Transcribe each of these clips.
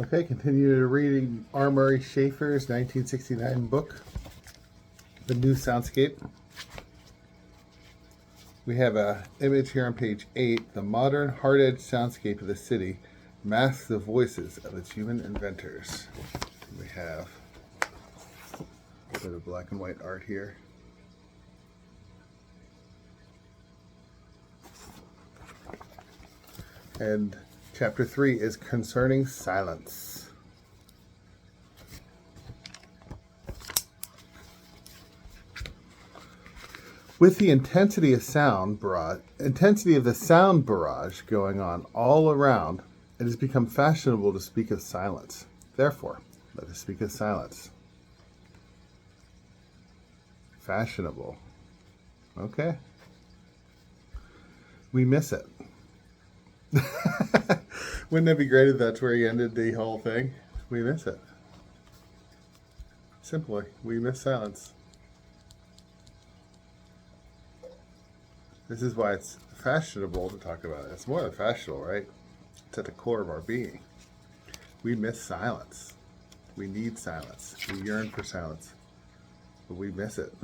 Okay, continue reading R. Murray Schafer's 1969 book, The New Soundscape. We have an image here on page 8. The modern hard-edged soundscape of the city masks the voices of its human inventors. We have a bit of black and white art here. And chapter 3 is concerning silence. With the intensity of the sound barrage going on all around, it has become fashionable to speak of silence. Therefore, let us speak of silence. Fashionable. Okay. We miss it. Wouldn't that be great if that's where he ended the whole thing? We miss it. Simply, we miss silence. This is why it's fashionable to talk about it. It's more than fashionable, right? It's at the core of our being. We miss silence. We need silence. We yearn for silence. But we miss it.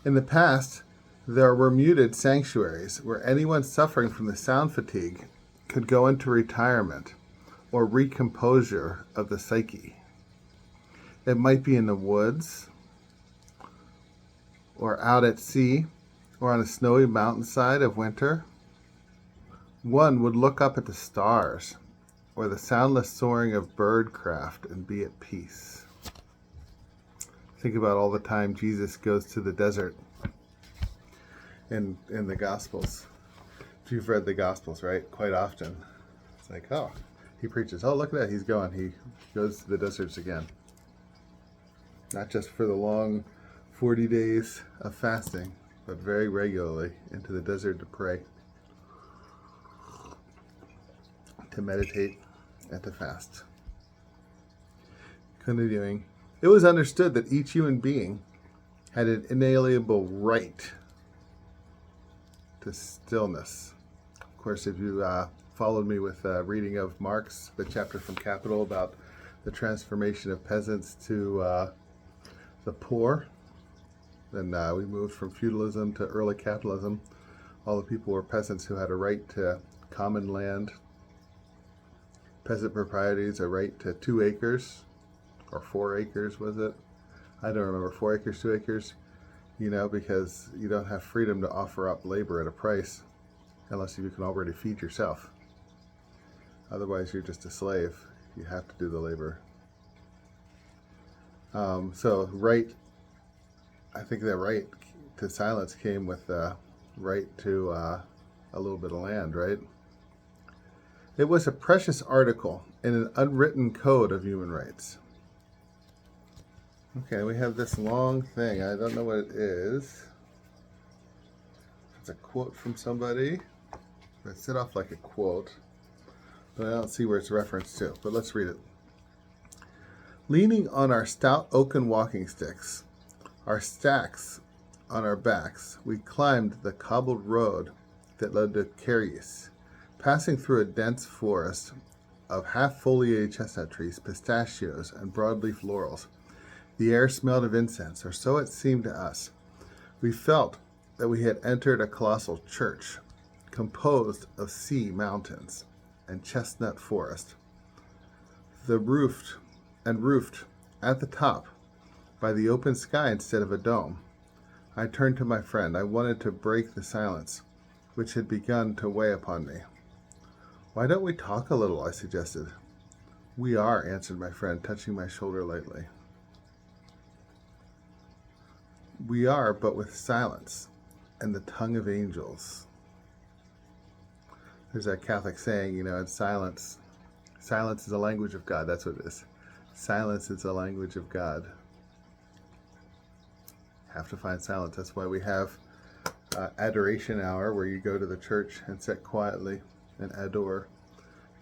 In the past, there were muted sanctuaries where anyone suffering from the sound fatigue could go into retirement or recomposure of the psyche. It might be in the woods, or out at sea, or on a snowy mountainside of winter. One would look up at the stars, or the soundless soaring of birdcraft, and be at peace. Think about all the time Jesus goes to the desert in the Gospels. If you've read the Gospels, right? Quite often. It's like, oh, he preaches. Oh, look at that. He goes to the deserts again. Not just for the long 40 days of fasting, but very regularly into the desert to pray, to meditate, and to fast. Continuing. It was understood that each human being had an inalienable right to stillness. Of course, if you followed me with reading of Marx, the chapter from Capital about the transformation of peasants to the poor, then we moved from feudalism to early capitalism. All the people were peasants who had a right to common land. Peasant proprieties, a right to 2 acres. Or 4 acres, was it? I don't remember. 4 acres, 2 acres, because you don't have freedom to offer up labor at a price unless you can already feed yourself. Otherwise, you're just a slave. You have to do the labor. So right, I think that right to silence came with the right to a little bit of land, right? It was a precious article in an unwritten code of human rights. Okay, we have this long thing. I don't know what it is. It's a quote from somebody. I set off like a quote, but I don't see where it's referenced to. But let's read it. Leaning on our stout oaken walking sticks, our stacks on our backs, we climbed the cobbled road that led to Carrius, passing through a dense forest of half-foliated chestnut trees, pistachios, and broadleaf laurels. The air smelled of incense, or so it seemed to us. We felt that we had entered a colossal church, composed of sea mountains and chestnut forest. Roofed at the top by the open sky instead of a dome. I turned to my friend. I wanted to break the silence, which had begun to weigh upon me. Why don't we talk a little? I suggested. We are, answered my friend, touching my shoulder lightly. We are, but with silence and the tongue of angels. There's that Catholic saying, in silence. Silence is a language of God. That's what it is. Silence is a language of God. Have to find silence. That's why we have adoration hour, where you go to the church and sit quietly and adore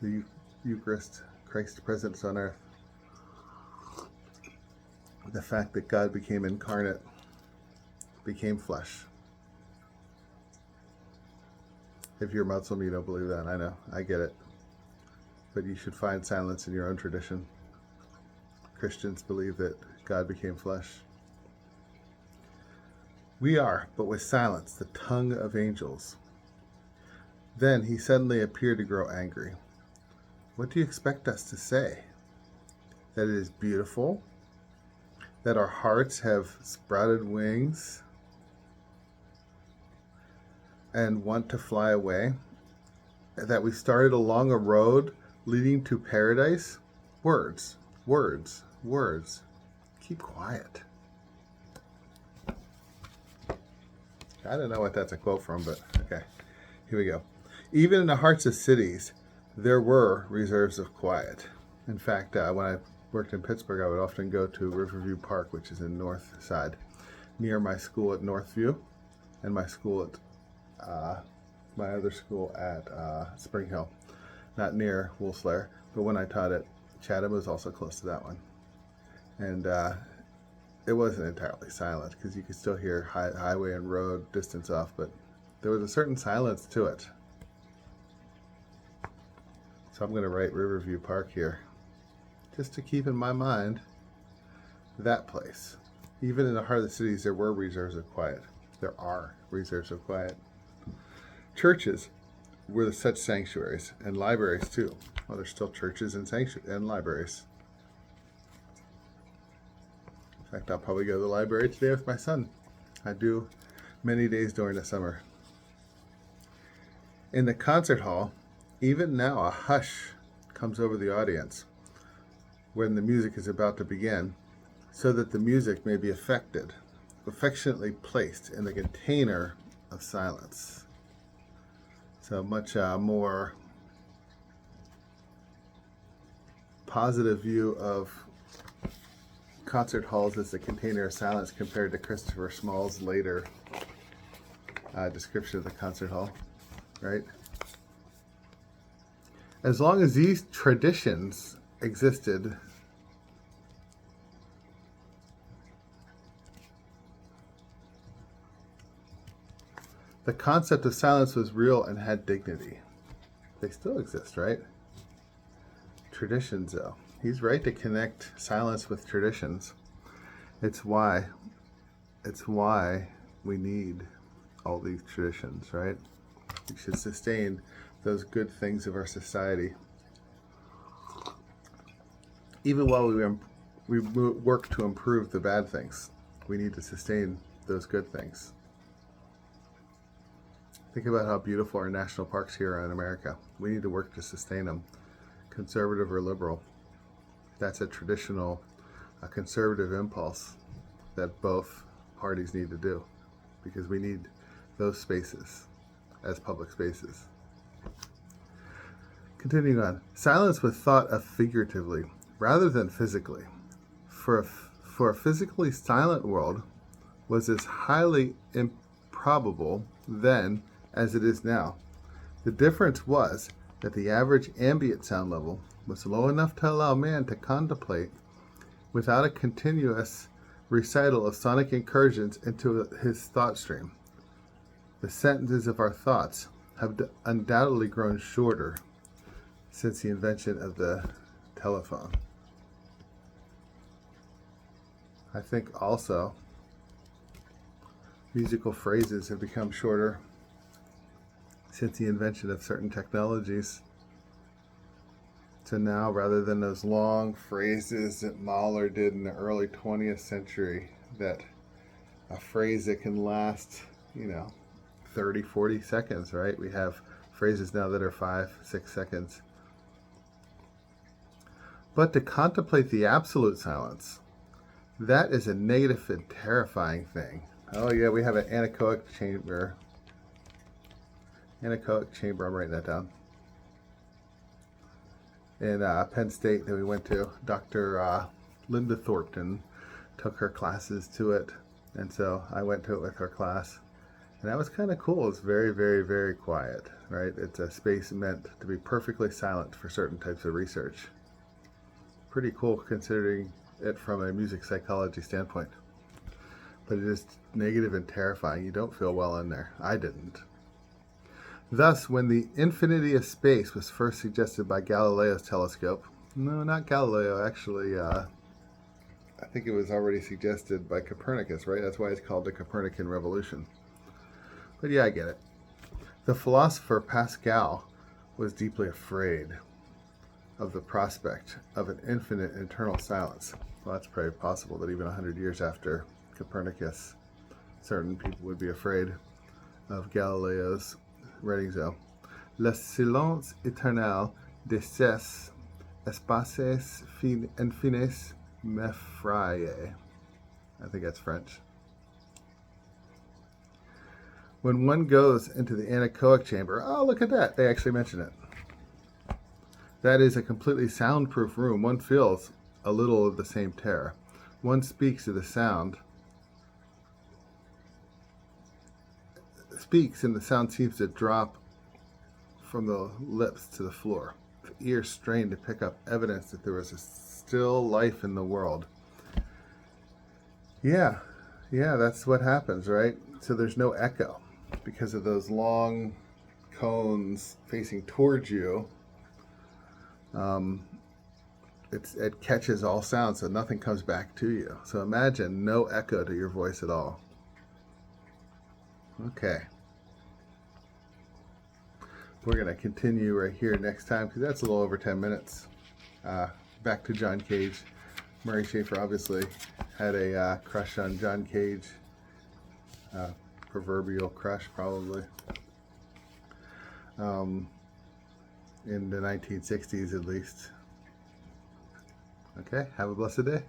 the Eucharist, Christ's presence on earth. The fact that God became incarnate became flesh. If you're Muslim, you don't believe that. I know. I get it. But you should find silence in your own tradition. Christians believe that God became flesh. We are, but with silence, the tongue of angels. Then he suddenly appeared to grow angry. What do you expect us to say? That it is beautiful? That our hearts have sprouted wings and want to fly away? That we started along a road leading to paradise? Words, words, words. Keep quiet. I don't know what that's a quote from, but okay. Here we go. Even in the hearts of cities, there were reserves of quiet. In fact, when I worked in Pittsburgh, I would often go to Riverview Park, which is in North Side, near my school at Northview and my school at my other school at Spring Hill, not near Woolslayer, but when I taught at Chatham, it was also close to that one. And it wasn't entirely silent because you could still hear highway and road distance off, but there was a certain silence to it. So I'm going to write Riverview Park here, just to keep in my mind that place. Even in the heart of the cities, there were reserves of quiet. There are reserves of quiet. Churches were such sanctuaries, and libraries too. Well, there's still churches and libraries. In fact, I'll probably go to the library today with my son. I do many days during the summer. In the concert hall, even now a hush comes over the audience when the music is about to begin, so that the music may be affectionately placed in the container of silence. So much more positive view of concert halls as the container of silence compared to Christopher Small's later description of the concert hall, right? As long as these traditions existed, the concept of silence was real and had dignity. They still exist, right? Traditions, though. He's right to connect silence with traditions. It's why we need all these traditions, right? We should sustain those good things of our society. Even while we work to improve the bad things, we need to sustain those good things. Think about how beautiful our national parks here are in America. We need to work to sustain them, conservative or liberal. That's a conservative impulse that both parties need to do, because we need those spaces as public spaces. Continuing on, silence was thought of figuratively rather than physically. For a physically silent world was as highly improbable then as it is now. The difference was that the average ambient sound level was low enough to allow man to contemplate without a continuous recital of sonic incursions into his thought stream. The sentences of our thoughts have undoubtedly grown shorter since the invention of the telephone. I think also musical phrases have become shorter since the invention of certain technologies. So now, rather than those long phrases that Mahler did in the early 20th century, that a phrase that can last, 30, 40 seconds, right? We have phrases now that are 5, 6 seconds. But to contemplate the absolute silence, that is a negative and terrifying thing. Oh yeah, we have an anechoic chamber. Anechoic chamber, I'm writing that down. In Penn State that we went to, Dr. Linda Thornton took her classes to it, and so I went to it with her class, and that was kind of cool. It's very, very, very quiet, right? It's a space meant to be perfectly silent for certain types of research. Pretty cool considering it from a music psychology standpoint. but it is negative and terrifying. You don't feel well in there. I didn't. Thus, when the infinity of space was first suggested by Galileo's telescope, no, not Galileo, actually, I think it was already suggested by Copernicus, right? That's why it's called the Copernican Revolution. But yeah, I get it. The philosopher Pascal was deeply afraid of the prospect of an infinite eternal silence. Well, that's very possible that even 100 years after Copernicus, certain people would be afraid of Galileo's writings. Le silence éternel de ces espaces infinis m'effraie. I think that's French. When one goes into the anechoic chamber, oh, look at that. They actually mention it. That is a completely soundproof room. One feels a little of the same terror. One speaks and the sound seems to drop from the lips to the floor. The ears strained to pick up evidence that there was a still life in the world. Yeah, that's what happens, right? So there's no echo because of those long cones facing towards you. It catches all sound, so nothing comes back to you. So imagine no echo to your voice at all. Okay. We're going to continue right here next time because that's a little over 10 minutes. Back to John Cage. Murray Schafer obviously had a crush on John Cage. Proverbial crush, probably. In the 1960s, at least. Okay, have a blessed day.